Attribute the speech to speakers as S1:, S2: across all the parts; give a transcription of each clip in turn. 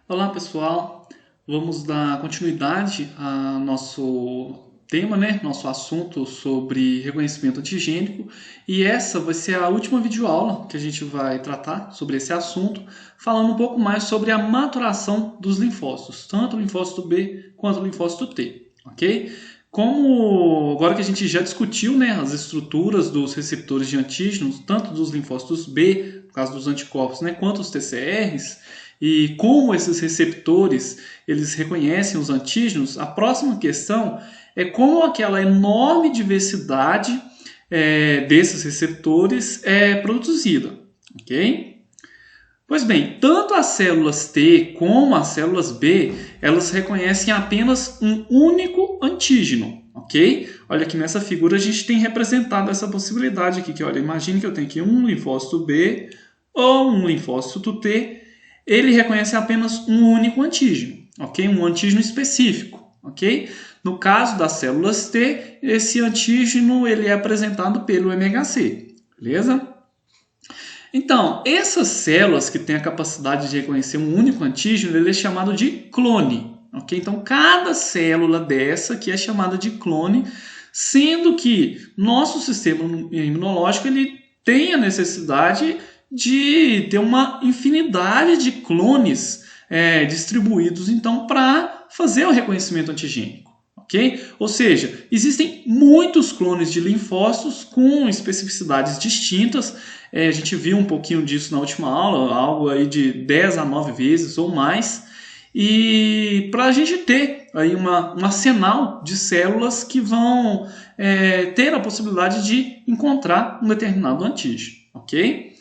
S1: Olá pessoal, vamos dar continuidade ao nosso tema, nosso assunto sobre reconhecimento antigênico, e essa vai ser a última videoaula que a gente vai tratar sobre esse assunto, falando um pouco mais sobre a maturação dos linfócitos, tanto o linfócito B quanto o linfócito T, ok? Como agora que a gente já discutiu, as estruturas dos receptores de antígenos, tanto dos linfócitos B, no caso dos anticorpos, quanto os TCRs, e como esses receptores eles reconhecem os antígenos, a próxima questão é como aquela enorme diversidade desses receptores é produzida, ok? Pois bem, tanto as células T como as células B, elas reconhecem apenas um único antígeno, ok? Olha aqui nessa figura a gente tem representado essa possibilidade aqui, que olha, imagine que eu tenho aqui um linfócito B ou um linfócito T, ele reconhece apenas um único antígeno, ok? Um antígeno específico, ok? No caso das células T, esse antígeno ele é apresentado pelo MHC, beleza? Então, essas células que têm a capacidade de reconhecer um único antígeno, ele é chamado de clone, ok? Então, cada célula dessa aqui é chamada de clone, sendo que nosso sistema imunológico ele tem a necessidade de ter uma infinidade de clones distribuídos, então, para fazer o reconhecimento antigênico. Okay? Ou seja, existem muitos clones de linfócitos com especificidades distintas. A gente viu um pouquinho disso na última aula, algo aí de 10 a 9 vezes ou mais. E para a gente ter aí um arsenal de células que vão ter a possibilidade de encontrar um determinado antígeno. Ok?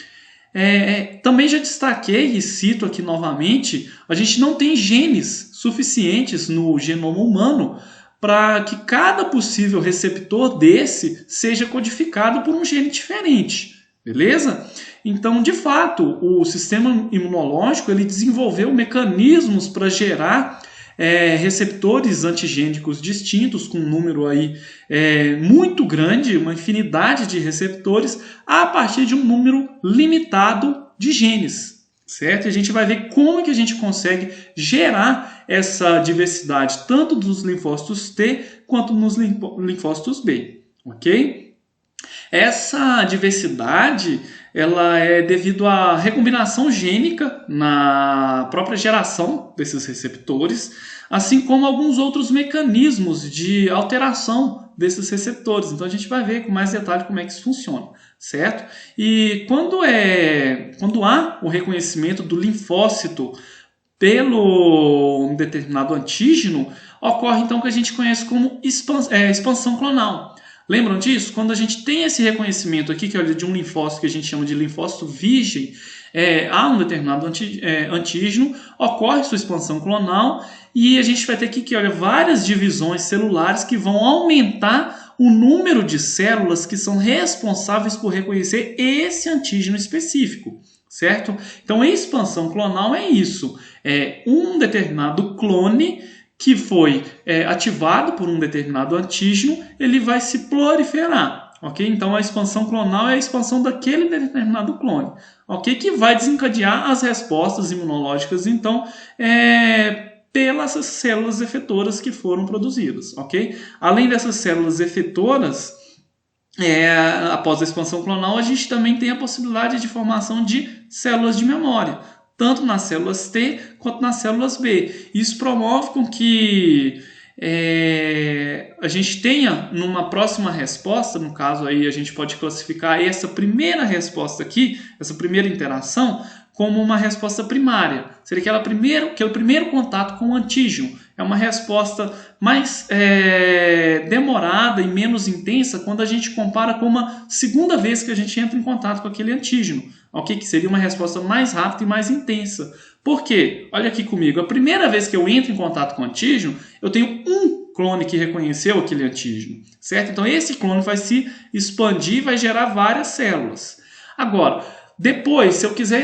S1: Também já destaquei e cito aqui novamente, a gente não tem genes suficientes no genoma humano para que cada possível receptor desse seja codificado por um gene diferente, beleza? Então, de fato, o sistema imunológico ele desenvolveu mecanismos para gerar receptores antigênicos distintos, com um número aí muito grande, uma infinidade de receptores, a partir de um número limitado de genes. Certo? E a gente vai ver como que a gente consegue gerar essa diversidade tanto dos linfócitos T quanto nos linfócitos B, ok? Essa diversidade ela é devido à recombinação gênica na própria geração desses receptores, assim como alguns outros mecanismos de alteração desses receptores. Então a gente vai ver com mais detalhe como é que isso funciona, certo? E quando há o reconhecimento do linfócito pelo um determinado antígeno, ocorre então o que a gente conhece como expansão clonal. Lembram disso? Quando a gente tem esse reconhecimento aqui, que é de um linfócito que a gente chama de linfócito virgem, há um determinado antígeno, ocorre sua expansão clonal e a gente vai ter aqui várias divisões celulares que vão aumentar o número de células que são responsáveis por reconhecer esse antígeno específico, certo? Então, a expansão clonal é isso, é um determinado clone que foi ativado por um determinado antígeno, ele vai se proliferar, ok? Então, a expansão clonal é a expansão daquele determinado clone, ok? Que vai desencadear as respostas imunológicas, então, pelas células efetoras que foram produzidas, ok? Além dessas células efetoras, após a expansão clonal, a gente também tem a possibilidade de formação de células de memória, tanto nas células T quanto nas células B. Isso promove com que a gente tenha numa próxima resposta, no caso aí a gente pode classificar essa primeira resposta aqui, essa primeira interação, como uma resposta primária. Seria aquele primeiro contato com o antígeno. É uma resposta mais demorada e menos intensa quando a gente compara com uma segunda vez que a gente entra em contato com aquele antígeno, ok? Que seria uma resposta mais rápida e mais intensa. Por quê? Olha aqui comigo. A primeira vez que eu entro em contato com o antígeno, eu tenho um clone que reconheceu aquele antígeno, certo? Então esse clone vai se expandir e vai gerar várias células. Agora, depois,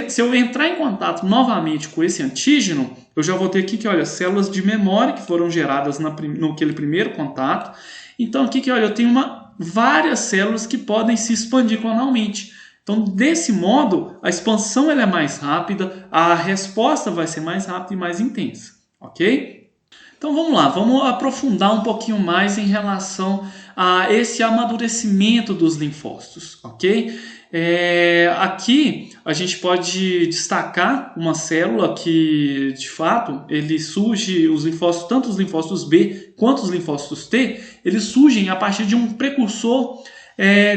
S1: se eu entrar em contato novamente com esse antígeno, eu já vou ter aqui células de memória que foram geradas naquele primeiro contato. Então aqui eu tenho várias células que podem se expandir clonalmente. Então, desse modo, a expansão ela é mais rápida, a resposta vai ser mais rápida e mais intensa, ok? Então vamos lá, vamos aprofundar um pouquinho mais em relação a esse amadurecimento dos linfócitos, ok? Aqui a gente pode destacar uma célula que, de fato, ele surge, os linfócitos, tanto os linfócitos B quanto os linfócitos T, eles surgem a partir de um precursor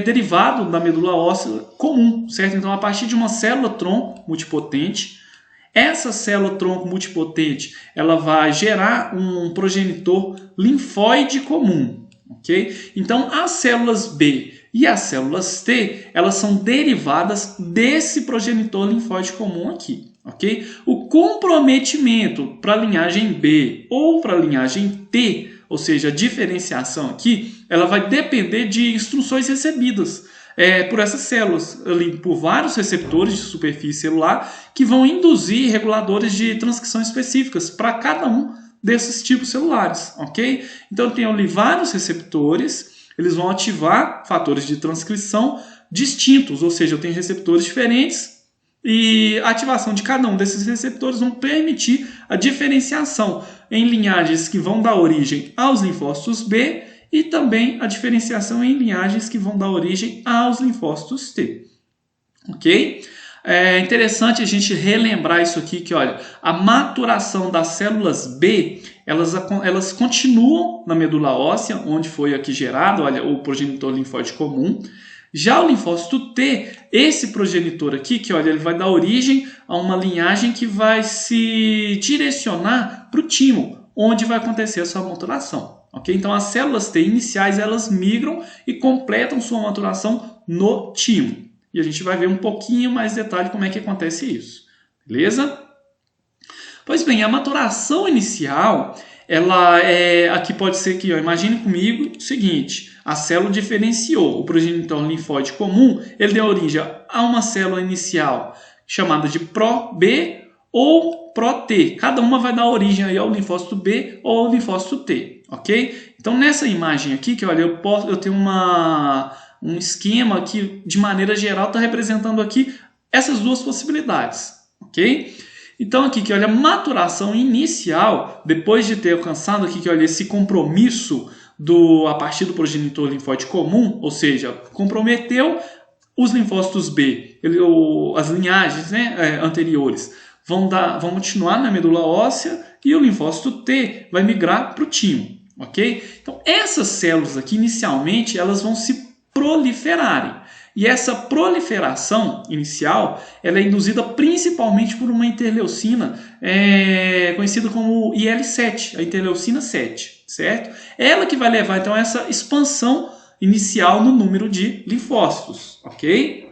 S1: derivado da medula óssea comum, certo? Então, a partir de uma célula-tronco multipotente, essa célula-tronco multipotente, ela vai gerar um progenitor linfóide comum, ok? Então, as células B e as células T, elas são derivadas desse progenitor linfóide comum aqui, ok? O comprometimento para a linhagem B ou para a linhagem T, ou seja, a diferenciação aqui, ela vai depender de instruções recebidas por essas células, ali, por vários receptores de superfície celular que vão induzir reguladores de transcrição específicas para cada um desses tipos celulares, ok? Então, tem ali vários receptores, eles vão ativar fatores de transcrição distintos, ou seja, eu tenho receptores diferentes e a ativação de cada um desses receptores vão permitir a diferenciação em linhagens que vão dar origem aos linfócitos B e também a diferenciação em linhagens que vão dar origem aos linfócitos T. Ok? É interessante a gente relembrar isso aqui, que olha, a maturação das células B, elas continuam na medula óssea, onde foi aqui gerado, olha, o progenitor linfóide comum. Já o linfócito T, esse progenitor aqui, que olha, ele vai dar origem a uma linhagem que vai se direcionar para o timo, onde vai acontecer a sua maturação. Okay? Então, as células T iniciais, elas migram e completam sua maturação no timo. E a gente vai ver um pouquinho mais detalhe como é que acontece isso. Beleza? Pois bem, a maturação inicial, ela aqui pode ser que, ó, imagine comigo o seguinte, a célula diferenciou o progenitor linfóide comum, ele deu origem a uma célula inicial chamada de Pro-B ou Pro-T. Cada uma vai dar origem aí ao linfócito B ou ao linfócito T, ok? Então, nessa imagem aqui, que olha, eu tenho um esquema que, de maneira geral, está representando aqui essas duas possibilidades, ok? Então, aqui, que olha, a maturação inicial, depois de ter alcançado aqui, que olha, esse compromisso a partir do progenitor linfóide comum, ou seja, comprometeu os linfócitos B, as linhagens, né, anteriores, vão continuar na medula óssea e o linfócito T vai migrar para o timo, ok? Então, essas células aqui, inicialmente, elas vão se proliferarem. E essa proliferação inicial ela é induzida principalmente por uma interleucina conhecida como IL-7, a interleucina 7, certo? Ela que vai levar, então, a essa expansão inicial no número de linfócitos, ok?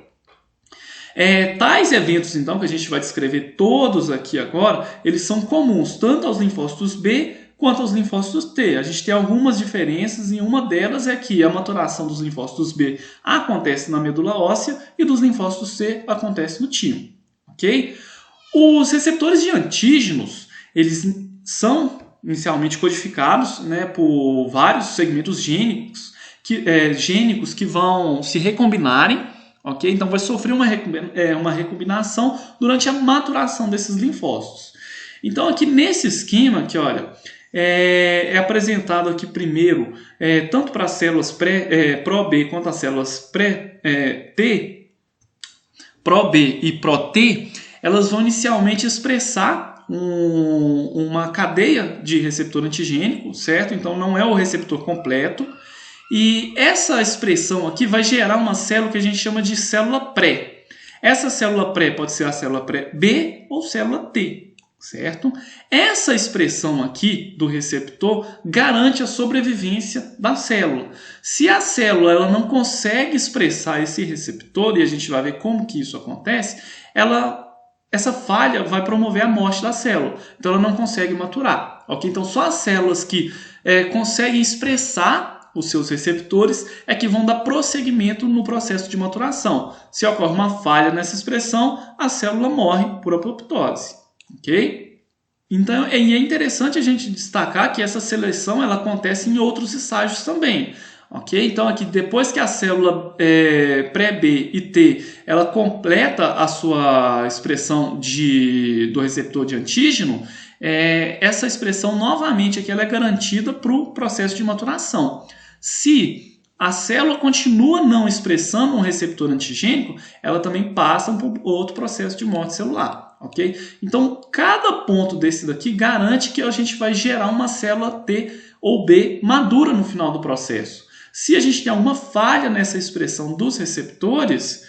S1: Tais eventos, então, que a gente vai descrever todos aqui agora, eles são comuns tanto aos linfócitos B quanto aos linfócitos T. A gente tem algumas diferenças e uma delas é que a maturação dos linfócitos B acontece na medula óssea e dos linfócitos T acontece no timo, ok? Os receptores de antígenos, eles são inicialmente codificados, né, por vários segmentos gênicos que vão se recombinarem, ok? Então vai sofrer uma recombinação durante a maturação desses linfócitos. Então aqui nesse esquema, que olha, é apresentado aqui primeiro, tanto para as células Pro-B quanto as células T, Pro-B e Pro-T, elas vão inicialmente expressar uma cadeia de receptor antigênico, certo? Então não é o receptor completo. E essa expressão aqui vai gerar uma célula que a gente chama de célula pré. Essa célula pré pode ser a célula pré-B ou célula T. Certo? Essa expressão aqui do receptor garante a sobrevivência da célula. Se a célula ela não consegue expressar esse receptor, e a gente vai ver como que isso acontece, essa falha vai promover a morte da célula. Então ela não consegue maturar. Okay? Então só as células que conseguem expressar os seus receptores é que vão dar prosseguimento no processo de maturação. Se ocorre uma falha nessa expressão, a célula morre por apoptose. Ok? Então, é interessante a gente destacar que essa seleção ela acontece em outros estágios também. Ok? Então, aqui, depois que a célula pré-B e T ela completa a sua expressão do receptor de antígeno, essa expressão novamente aqui ela é garantida para o processo de maturação. Se a célula continua não expressando um receptor antigênico, ela também passa por outro processo de morte celular. Ok? Então, cada ponto desse daqui garante que a gente vai gerar uma célula T ou B madura no final do processo. Se a gente tem alguma falha nessa expressão dos receptores,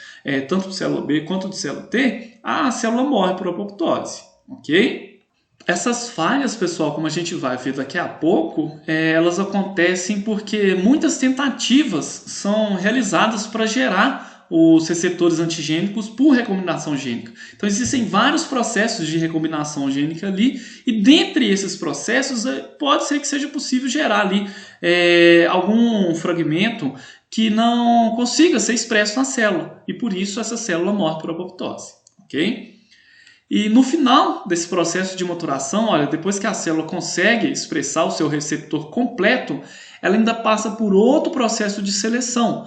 S1: tanto de célula B quanto de célula T, a célula morre por apoptose, ok? Essas falhas, pessoal, como a gente vai ver daqui a pouco, elas acontecem porque muitas tentativas são realizadas para gerar os receptores antigênicos por recombinação gênica. Então, existem vários processos de recombinação gênica ali, e dentre esses processos, pode ser que seja possível gerar ali algum fragmento que não consiga ser expresso na célula, e por isso essa célula morre por apoptose, ok? E no final desse processo de maturação, olha, depois que a célula consegue expressar o seu receptor completo, ela ainda passa por outro processo de seleção,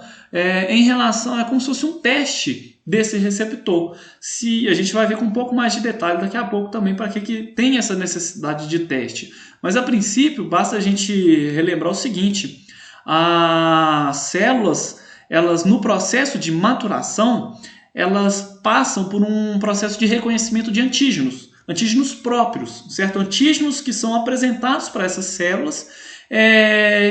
S1: em relação a como se fosse um teste desse receptor. Se a gente vai ver com um pouco mais de detalhe daqui a pouco também para que tem essa necessidade de teste. Mas a princípio, basta a gente relembrar o seguinte: as células, elas no processo de maturação, elas passam por um processo de reconhecimento de antígenos, antígenos próprios, certo? Antígenos que são apresentados para essas células,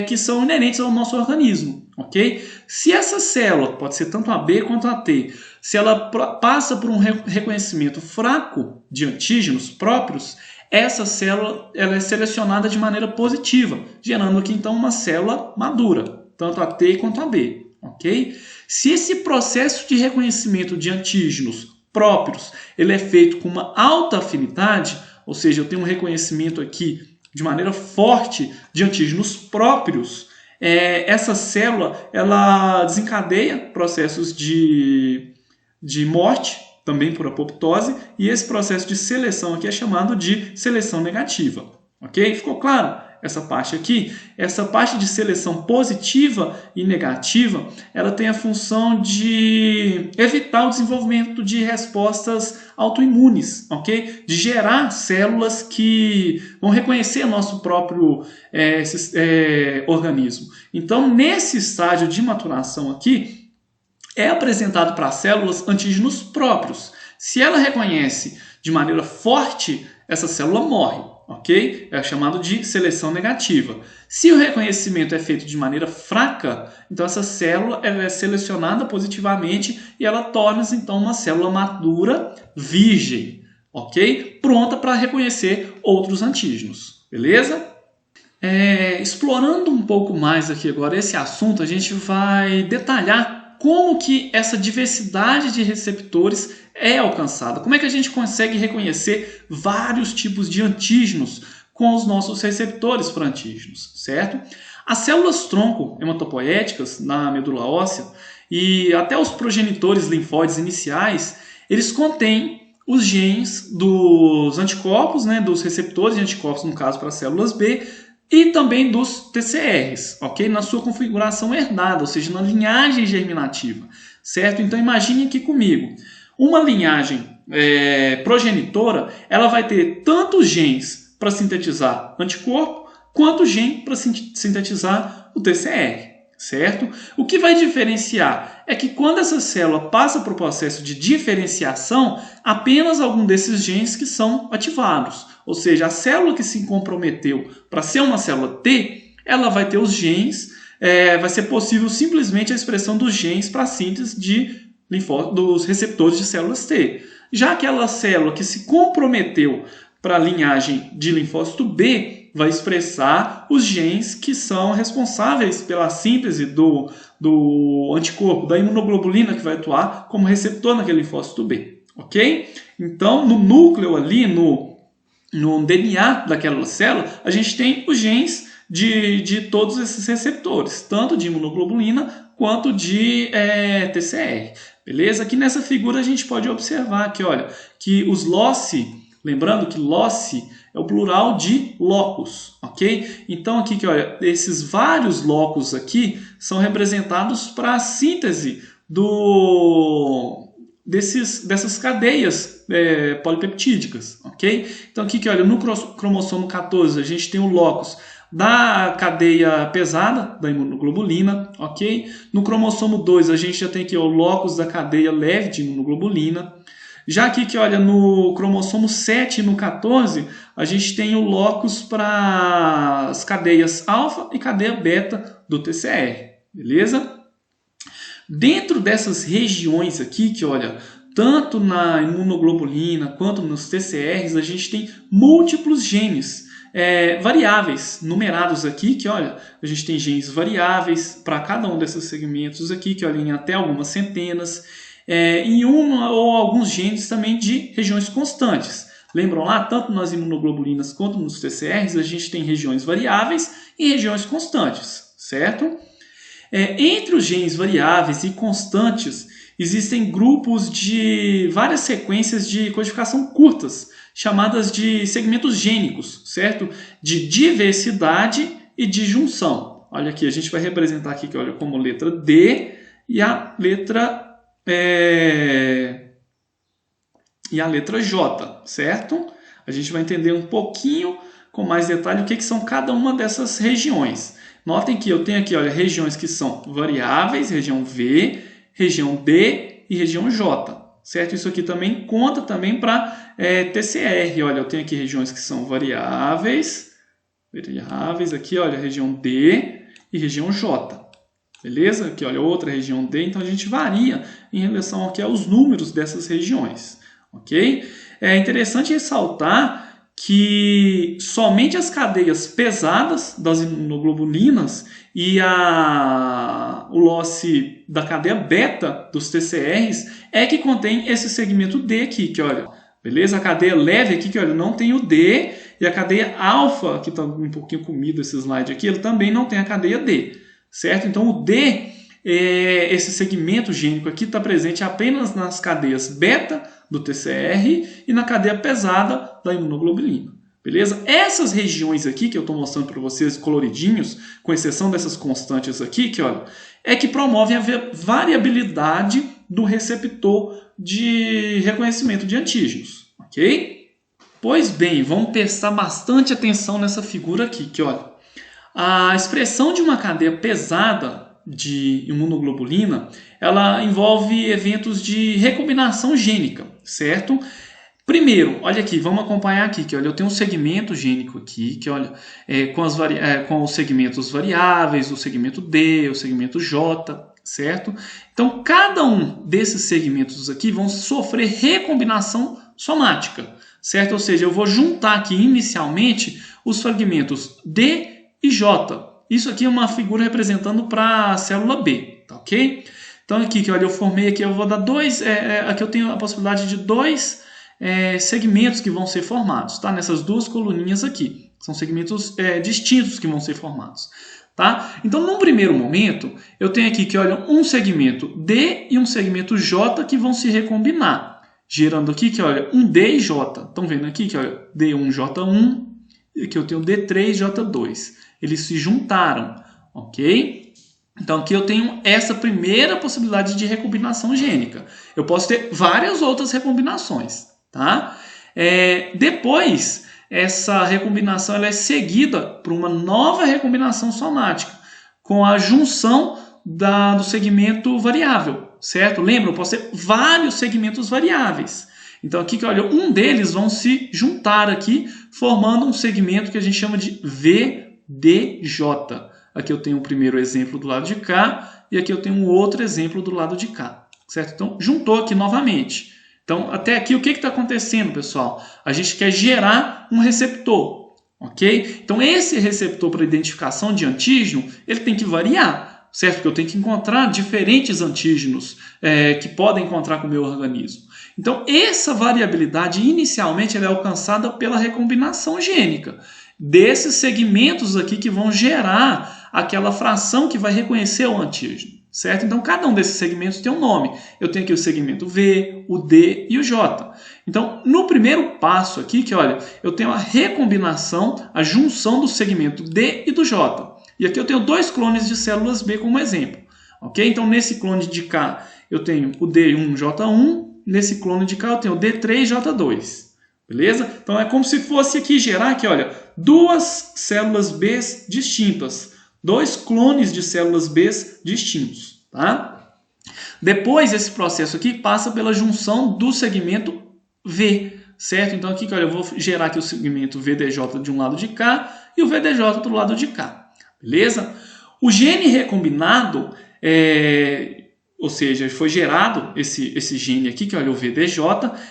S1: que são inerentes ao nosso organismo, ok? Se essa célula, pode ser tanto a B quanto a T, se ela passa por um reconhecimento fraco de antígenos próprios, essa célula ela é selecionada de maneira positiva, gerando aqui então uma célula madura, tanto a T quanto a B, ok? Se esse processo de reconhecimento de antígenos próprios ele é feito com uma alta afinidade, ou seja, eu tenho um reconhecimento aqui de maneira forte de antígenos próprios, essa célula ela desencadeia processos de morte, também por apoptose, e esse processo de seleção aqui é chamado de seleção negativa. Ok? Ficou claro? Essa parte aqui, essa parte de seleção positiva e negativa, ela tem a função de evitar o desenvolvimento de respostas autoimunes, ok? De gerar células que vão reconhecer nosso próprio organismo. Então, nesse estágio de maturação aqui, é apresentado para as células antígenos próprios. Se ela reconhece de maneira forte, essa célula morre. Ok? É chamado de seleção negativa. Se o reconhecimento é feito de maneira fraca, então essa célula ela é selecionada positivamente e ela torna-se então uma célula madura virgem, ok? Pronta para reconhecer outros antígenos, beleza? Explorando um pouco mais aqui agora esse assunto, a gente vai detalhar como que essa diversidade de receptores é alcançada. Como é que a gente consegue reconhecer vários tipos de antígenos com os nossos receptores para antígenos, certo? As células-tronco hematopoéticas na medula óssea e até os progenitores linfóides iniciais, eles contêm os genes dos anticorpos, né, dos receptores de anticorpos, no caso para as células B, e também dos TCRs, ok? Na sua configuração herdada, ou seja, na linhagem germinativa, certo? Então imagine aqui comigo, uma linhagem progenitora, ela vai ter tanto genes para sintetizar anticorpo, quanto gene para sintetizar o TCR, certo? O que vai diferenciar é que quando essa célula passa por um processo de diferenciação, apenas algum desses genes que são ativados. Ou seja, a célula que se comprometeu para ser uma célula T, ela vai ter os genes, vai ser possível simplesmente a expressão dos genes para a síntese dos receptores de células T. Já aquela célula que se comprometeu para a linhagem de linfócito B, vai expressar os genes que são responsáveis pela síntese do anticorpo, da imunoglobulina que vai atuar como receptor naquele linfócito B. Ok? Então, no núcleo ali, no DNA daquela célula, a gente tem os genes de todos esses receptores, tanto de imunoglobulina quanto de TCR. Beleza? Aqui nessa figura a gente pode observar que, olha, que os loci, lembrando que loci é o plural de locus, ok? Então aqui que olha, esses vários locus aqui são representados para a síntese dessas cadeias polipeptídicas, ok? Então aqui que olha, no cromossomo 14 a gente tem o locus da cadeia pesada da imunoglobulina, ok? No cromossomo 2 a gente já tem aqui o locus da cadeia leve de imunoglobulina. Já aqui que olha, no cromossomo 7 e no 14, a gente tem o locus para as cadeias alfa e cadeia beta do TCR, beleza? Dentro dessas regiões aqui, que olha, tanto na imunoglobulina quanto nos TCRs, a gente tem múltiplos genes variáveis, numerados aqui, que olha, a gente tem genes variáveis para cada um desses segmentos aqui, que olha, em até algumas centenas, em uma ou alguns genes também de regiões constantes. Lembram lá, tanto nas imunoglobulinas quanto nos TCRs, a gente tem regiões variáveis e regiões constantes, certo? Entre os genes variáveis e constantes, existem grupos de várias sequências de codificação curtas, chamadas de segmentos gênicos, certo? De diversidade e de junção. Olha aqui, a gente vai representar aqui, que olha, como letra D e a letra J, certo? A gente vai entender um pouquinho com mais detalhe o que são cada uma dessas regiões. Notem que eu tenho aqui, olha, regiões que são variáveis, região V, região D e região J, certo? Isso aqui também conta também para TCR. Olha, eu tenho aqui regiões que são variáveis, aqui, olha, região D e região J. Beleza? Aqui, olha, outra região D. Então, a gente varia em relação aqui aos números dessas regiões, ok? É interessante ressaltar que somente as cadeias pesadas das imunoglobulinas e o losse da cadeia beta dos TCRs é que contém esse segmento D aqui, que olha, beleza? A cadeia leve aqui, que olha, não tem o D, e a cadeia alfa, que está um pouquinho comido esse slide aqui, ele também não tem a cadeia D, certo? Então o D, esse segmento gênico aqui, está presente apenas nas cadeias beta do TCR e na cadeia pesada da imunoglobulina. Beleza? Essas regiões aqui que eu estou mostrando para vocês coloridinhos, com exceção dessas constantes aqui, que olha, é que promovem a variabilidade do receptor de reconhecimento de antígenos, ok? Pois bem, vamos prestar bastante atenção nessa figura aqui, que olha, a expressão de uma cadeia pesada de imunoglobulina, ela envolve eventos de recombinação gênica, certo? Primeiro, olha aqui, vamos acompanhar aqui, que olha, eu tenho um segmento gênico aqui, que olha, com os segmentos variáveis, o segmento D, o segmento J, certo? Então, cada um desses segmentos aqui vão sofrer recombinação somática, certo? Ou seja, eu vou juntar aqui inicialmente os fragmentos D e J. Isso aqui é uma figura representando para a célula B, tá ok? Então aqui, que olha, eu formei aqui, eu vou dar dois, aqui eu tenho a possibilidade de dois segmentos que vão ser formados, tá? Nessas duas coluninhas aqui. São segmentos distintos que vão ser formados, tá? Então, num primeiro momento, eu tenho aqui, que olha, um segmento D e um segmento J que vão se recombinar, gerando aqui, que olha, um D e J. Estão vendo aqui, que olha, D1, J1, e aqui eu tenho D3, J2. Eles se juntaram, ok? Então, aqui eu tenho essa primeira possibilidade de recombinação gênica. Eu posso ter várias outras recombinações, tá? Depois, essa recombinação ela é seguida por uma nova recombinação somática, com a junção do segmento variável, certo? Lembra, eu posso ter vários segmentos variáveis. Então, aqui, que olha, um deles vão se juntar aqui, formando um segmento que a gente chama de VDJ. Aqui eu tenho o primeiro exemplo do lado de cá e aqui eu tenho um outro exemplo do lado de cá, certo? Então, juntou aqui novamente. Então, até aqui, o que está acontecendo, pessoal? A gente quer gerar um receptor, ok? Então, esse receptor para identificação de antígeno, ele tem que variar, certo? Porque eu tenho que encontrar diferentes antígenos que podem encontrar com o meu organismo. Então, essa variabilidade, inicialmente, ela é alcançada pela recombinação gênica desses segmentos aqui que vão gerar aquela fração que vai reconhecer o antígeno, certo? Então, cada um desses segmentos tem um nome. Eu tenho aqui o segmento V, o D e o J. Então, no primeiro passo aqui, que olha, eu tenho a recombinação, a junção do segmento D e do J. E aqui eu tenho dois clones de células B como exemplo. Ok? Então, nesse clone de cá, eu tenho o D1J1. Nesse clone de cá, eu tenho o D3J2. Beleza? Então, é como se fosse aqui gerar, aqui, olha, duas células B distintas. Dois clones de células B distintos. Tá? Depois, esse processo aqui passa pela junção do segmento V. Certo? Então, aqui, olha, eu vou gerar aqui o segmento VDJ de um lado de cá e o VDJ do lado de cá. Beleza? O gene recombinado, ou seja, foi gerado esse gene aqui, que olha o VDJ,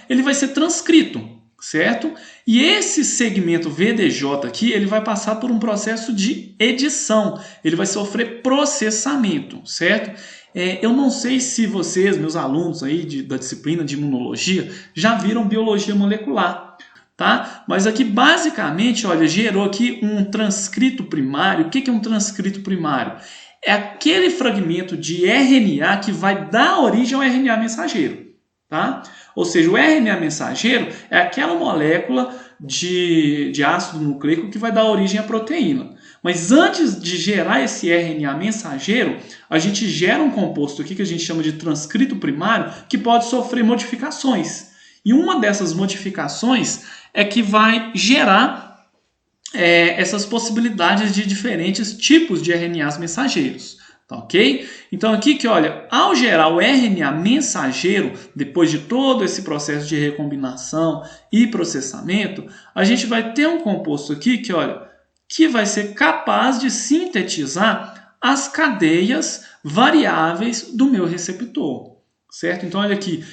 S1: ele vai ser transcrito, certo? E esse segmento VDJ aqui, ele vai passar por um processo de edição, ele vai sofrer processamento, certo? Eu não sei se vocês, meus alunos aí da disciplina de imunologia, já viram biologia molecular. Tá? Mas aqui basicamente, olha, gerou aqui um transcrito primário. O que é um transcrito primário? É aquele fragmento de RNA que vai dar origem ao RNA mensageiro. Tá? Ou seja, o RNA mensageiro é aquela molécula de ácido nucleico que vai dar origem à proteína. Mas antes de gerar esse RNA mensageiro, a gente gera um composto aqui que a gente chama de transcrito primário que pode sofrer modificações. E uma dessas modificações é que vai gerar essas possibilidades de diferentes tipos de RNAs mensageiros. Tá, ok? Então aqui que, olha, ao gerar o RNA mensageiro, depois de todo esse processo de recombinação e processamento, a gente vai ter um composto aqui que, olha, que vai ser capaz de sintetizar as cadeias variáveis do meu receptor. Certo? Então, olha aqui.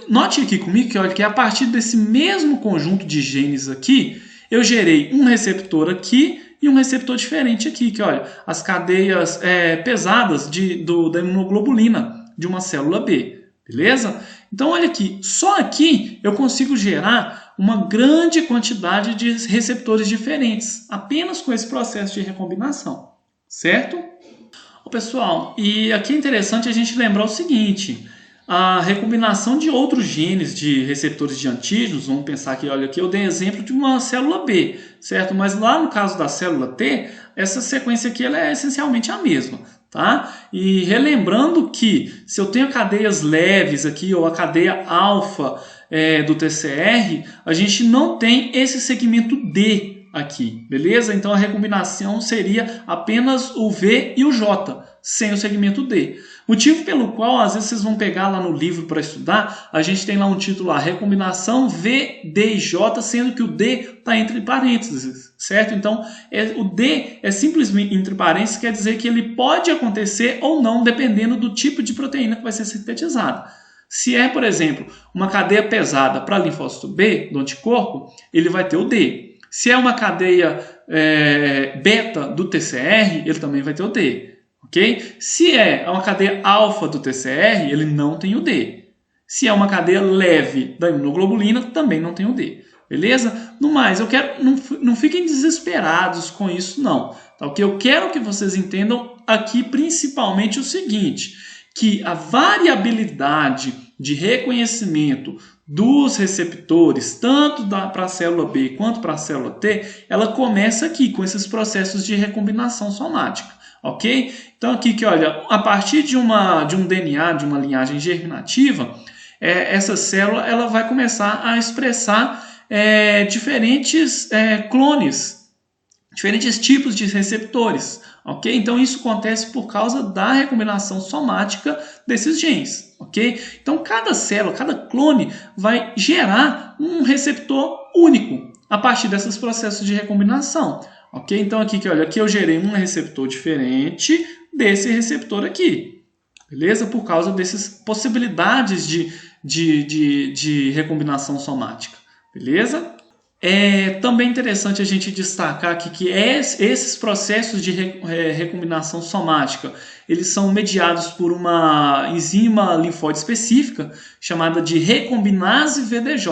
S1: Note aqui comigo que, olha, que a partir desse mesmo conjunto de genes aqui, eu gerei um receptor aqui e um receptor diferente aqui, que, olha, as cadeias pesadas da imunoglobulina de uma célula B. Beleza? Então, olha aqui. Só aqui eu consigo gerar uma grande quantidade de receptores diferentes, apenas com esse processo de recombinação. Certo? Pessoal, e aqui é interessante a gente lembrar o seguinte: a recombinação de outros genes de receptores de antígenos, vamos pensar que, olha, aqui eu dei exemplo de uma célula B, certo? Mas lá no caso da célula T, essa sequência aqui ela é essencialmente a mesma, tá? E relembrando que se eu tenho cadeias leves aqui, ou a cadeia alfa do TCR, a gente não tem esse segmento D aqui, beleza? Então a recombinação seria apenas o V e o J, sem o segmento D. Motivo pelo qual, às vezes, vocês vão pegar lá no livro para estudar, a gente tem lá um título lá, recombinação V, D e J, sendo que o D está entre parênteses, certo? Então, o D é simplesmente entre parênteses, quer dizer que ele pode acontecer ou não, dependendo do tipo de proteína que vai ser sintetizada. Se é, por exemplo, uma cadeia pesada para linfócito B, do anticorpo, ele vai ter o D. Se é uma cadeia beta do TCR, ele também vai ter o D. Okay? Se é uma cadeia alfa do TCR, ele não tem o D. Se é uma cadeia leve da imunoglobulina, também não tem o D. Beleza? No mais, não fiquem desesperados com isso, não. Tá? Okay? Eu quero que vocês entendam aqui principalmente o seguinte, que a variabilidade de reconhecimento dos receptores, tanto para a célula B quanto para a célula T, ela começa aqui com esses processos de recombinação somática. Ok? Então aqui que, olha, a partir de um DNA, de uma linhagem germinativa, essa célula ela vai começar a expressar diferentes clones, diferentes tipos de receptores. Ok? Então isso acontece por causa da recombinação somática desses genes. Ok? Então cada célula, cada clone vai gerar um receptor único a partir desses processos de recombinação. Ok? Então aqui, olha, aqui eu gerei um receptor diferente desse receptor aqui. Beleza? Por causa dessas possibilidades de recombinação somática. Beleza? É também interessante a gente destacar aqui que esses processos de recombinação somática, eles são mediados por uma enzima linfóide específica chamada de recombinase VDJ,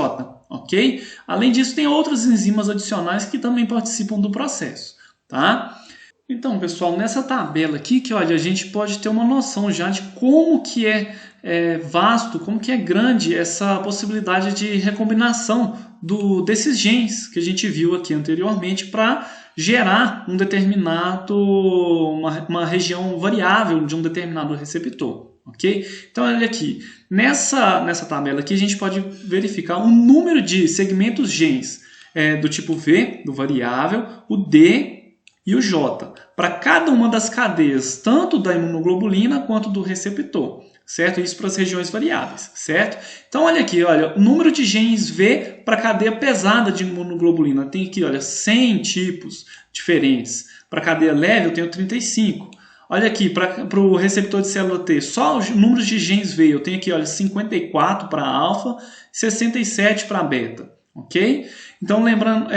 S1: ok? Além disso, tem outras enzimas adicionais que também participam do processo, tá? Então, pessoal, nessa tabela aqui, que olha, a gente pode ter uma noção já de como que é vasto, como que é grande essa possibilidade de recombinação desses genes que a gente viu aqui anteriormente para gerar um determinado, uma região variável de um determinado receptor. Ok? Então, olha aqui, nessa tabela aqui a gente pode verificar o número de segmentos genes do tipo V, do variável, o D e o J, para cada uma das cadeias, tanto da imunoglobulina quanto do receptor, certo? Isso para as regiões variáveis, certo? Então, olha aqui, olha, o número de genes V para a cadeia pesada de imunoglobulina. Tem aqui, olha, 100 tipos diferentes. Para a cadeia leve, eu tenho 35. Olha aqui, para o receptor de célula T, só os números de genes V, eu tenho aqui, olha, 54 para alfa, 67 para beta, ok? Então, lembrando,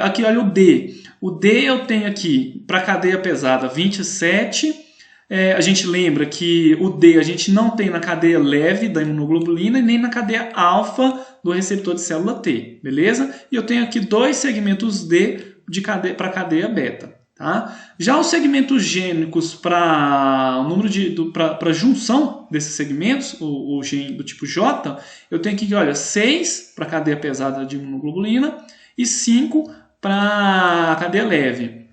S1: aqui, olha o D. O D eu tenho aqui, para a cadeia pesada, 27. A gente lembra que o D a gente não tem na cadeia leve da imunoglobulina e nem na cadeia alfa do receptor de célula T, beleza? E eu tenho aqui 2 segmentos D para a cadeia beta. Tá? Já os segmentos gênicos para o número para junção desses segmentos, o gene do tipo J, eu tenho aqui, olha, 6 para a cadeia pesada de imunoglobulina e 5 para a cadeia leve.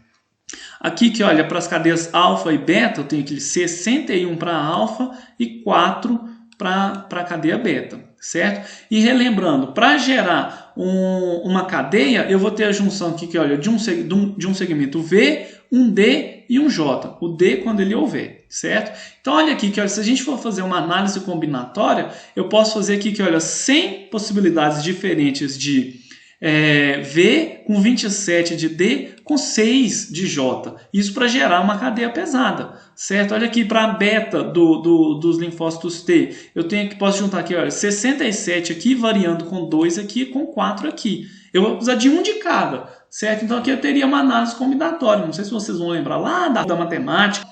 S1: Aqui, que olha, para as cadeias alfa e beta, eu tenho aqui 61 para alfa e 4 para a cadeia beta, certo? E relembrando, para gerar uma cadeia, eu vou ter a junção aqui, que olha, de um segmento V, um D e um J. O D quando ele houver, certo? Então, olha aqui, que olha, se a gente for fazer uma análise combinatória, eu posso fazer aqui, que olha, 100 possibilidades diferentes de V com 27 de D com 6 de J. Isso para gerar uma cadeia pesada, certo? Olha aqui para a beta dos linfócitos T. Eu posso juntar aqui, olha, 67 aqui, variando com 2 aqui, com 4 aqui. Eu vou precisar de um de cada, certo? Então aqui eu teria uma análise combinatória. Não sei se vocês vão lembrar lá da matemática.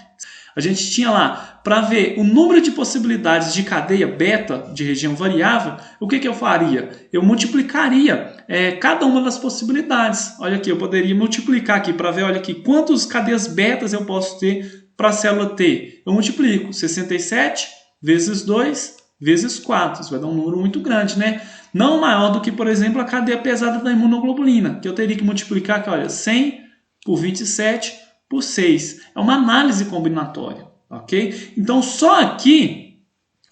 S1: A gente tinha lá, para ver o número de possibilidades de cadeia beta, de região variável, o que eu faria? Eu multiplicaria cada uma das possibilidades. Olha aqui, eu poderia multiplicar aqui para ver, olha aqui, quantas cadeias betas eu posso ter para a célula T. Eu multiplico 67 vezes 2 vezes 4. Isso vai dar um número muito grande, né? Não maior do que, por exemplo, a cadeia pesada da imunoglobulina, que eu teria que multiplicar aqui, olha, 100 por 27 por 6. É uma análise combinatória, ok? Então, só aqui,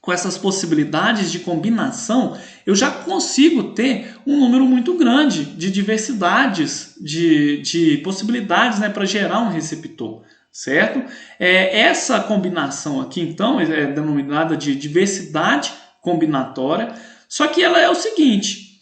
S1: com essas possibilidades de combinação, eu já consigo ter um número muito grande de diversidades, de possibilidades, né, para gerar um receptor, certo? Essa combinação aqui, então, é denominada de diversidade combinatória, só que ela é o seguinte,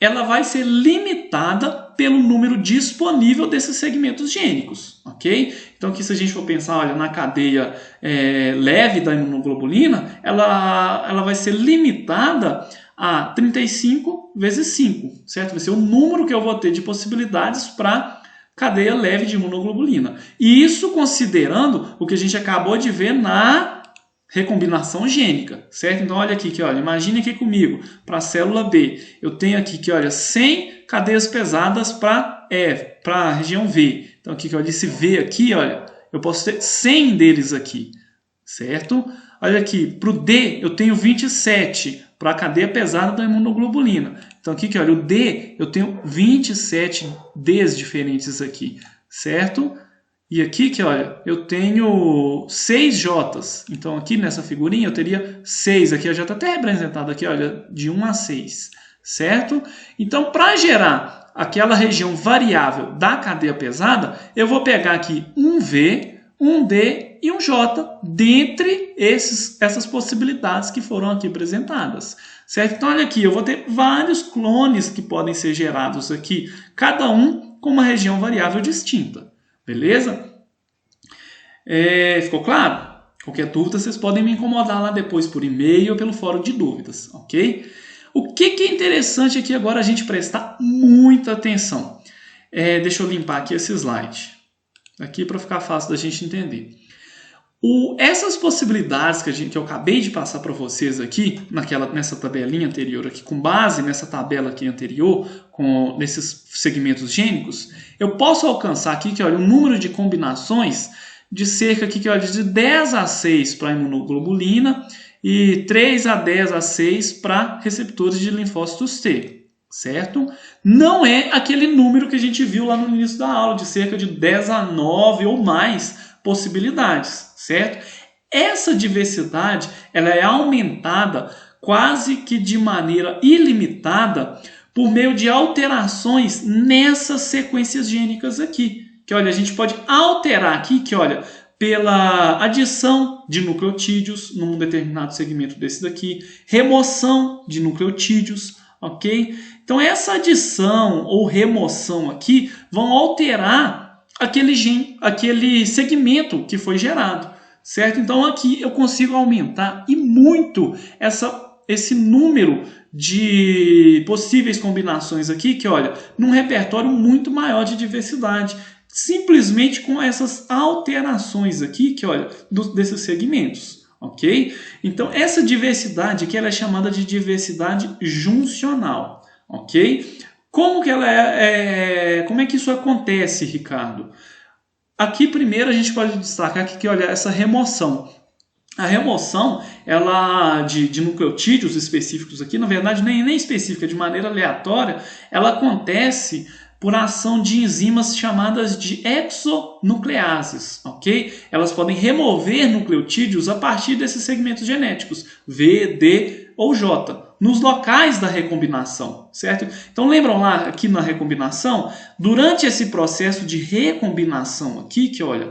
S1: ela vai ser limitada pelo número disponível desses segmentos gênicos, ok? Então, aqui se a gente for pensar, olha, na cadeia leve da imunoglobulina, ela vai ser limitada a 35 vezes 5, certo? Vai ser o número que eu vou ter de possibilidades para cadeia leve de imunoglobulina. E isso considerando o que a gente acabou de ver na recombinação gênica, certo? Então, olha aqui, olha, imagine aqui comigo, para a célula B, eu tenho aqui, que olha, 100 cadeias pesadas para a região V. Então, aqui, olha, esse V aqui, olha, eu posso ter 100 deles aqui, certo? Olha aqui, para o D, eu tenho 27, para a cadeia pesada da imunoglobulina. Então, aqui, olha, o D, eu tenho 27 Ds diferentes aqui, certo? E aqui, olha, eu tenho 6 J's. Então, aqui nessa figurinha eu teria 6. Aqui já está até representado aqui, olha, de 1 a 6, certo? Então, para gerar aquela região variável da cadeia pesada, eu vou pegar aqui um V, um D e um J dentre essas possibilidades que foram aqui apresentadas, certo? Então, olha aqui, eu vou ter vários clones que podem ser gerados aqui, cada um com uma região variável distinta. Beleza? Ficou claro? Qualquer dúvida, vocês podem me incomodar lá depois por e-mail ou pelo fórum de dúvidas, ok? O que é interessante aqui agora a gente prestar muita atenção? Deixa eu limpar aqui esse slide, aqui para ficar fácil da gente entender. Essas possibilidades que eu acabei de passar para vocês aqui, nessa tabelinha anterior aqui, com base nessa tabela aqui anterior, nesses segmentos gênicos, eu posso alcançar aqui, que olha, um número de combinações de cerca aqui, que olha, de 10 a 6 para imunoglobulina e 3 a 10 a 6 para receptores de linfócitos T, certo? Não é aquele número que a gente viu lá no início da aula, de cerca de 10 a 9 ou mais possibilidades, certo? Essa diversidade ela é aumentada quase que de maneira ilimitada por meio de alterações nessas sequências gênicas aqui. Que olha, a gente pode alterar aqui, que olha, pela adição de nucleotídeos num determinado segmento desse daqui, remoção de nucleotídeos, ok? Então essa adição ou remoção aqui vão alterar aquele segmento que foi gerado, certo? Então aqui eu consigo aumentar e muito esse número de possíveis combinações aqui, que olha, num repertório muito maior de diversidade, simplesmente com essas alterações aqui, que olha, desses segmentos, ok? Então essa diversidade aqui ela é chamada de diversidade juncional, ok? Como é que isso acontece, Ricardo? Aqui primeiro a gente pode destacar que olha, essa remoção. A remoção de nucleotídeos específicos aqui, na verdade nem específica, de maneira aleatória, ela acontece por ação de enzimas chamadas de exonucleases, ok? Elas podem remover nucleotídeos a partir desses segmentos genéticos, V, D ou J, nos locais da recombinação, certo? Então lembram lá aqui na recombinação, durante esse processo de recombinação aqui, que olha,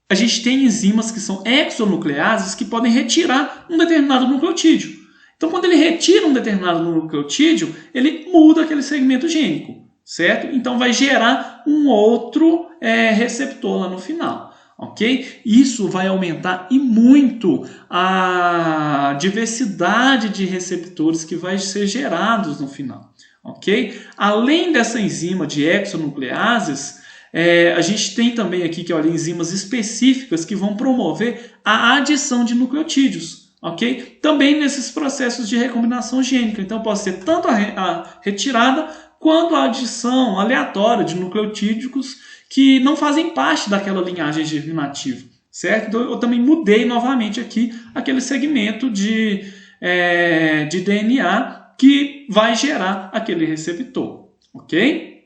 S1: a gente tem enzimas que são exonucleases que podem retirar um determinado nucleotídeo. Então quando ele retira um determinado nucleotídeo, ele muda aquele segmento gênico, certo? Então vai gerar um outro receptor lá no final. Ok? Isso vai aumentar e muito a diversidade de receptores que vai ser gerados no final. Ok? Além dessa enzima de exonucleases, a gente tem também aqui que olha, enzimas específicas que vão promover a adição de nucleotídeos. Ok? Também nesses processos de recombinação gênica. Então pode ser tanto a retirada quanto a adição aleatória de nucleotídeos que não fazem parte daquela linhagem germinativa, certo? Então eu também mudei novamente aqui aquele segmento de DNA que vai gerar aquele receptor, ok?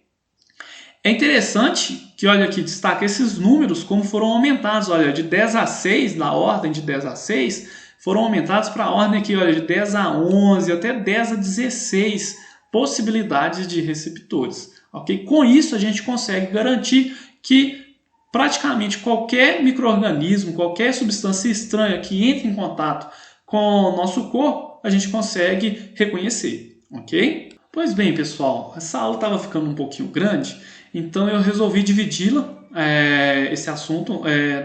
S1: É interessante que, olha aqui, destaca esses números como foram aumentados, olha, de 10 a 6, na ordem de 10 a 6, foram aumentados para a ordem aqui, olha, de 10 a 11, até 10 a 16 possibilidades de receptores. Okay? Com isso, a gente consegue garantir que praticamente qualquer micro-organismo, qualquer substância estranha que entre em contato com o nosso corpo, a gente consegue reconhecer. Ok? Pois bem, pessoal, essa aula estava ficando um pouquinho grande, então eu resolvi dividi-la, esse assunto,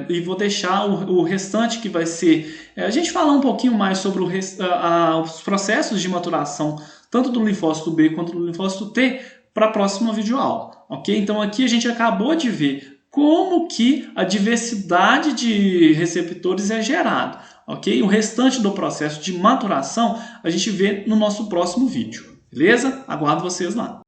S1: e vou deixar o restante que vai ser a gente falar um pouquinho mais sobre os processos de maturação tanto do linfócito B quanto do linfócito T para a próxima videoaula, ok? Então aqui a gente acabou de ver como que a diversidade de receptores é gerada, ok? O restante do processo de maturação a gente vê no nosso próximo vídeo, beleza? Aguardo vocês lá.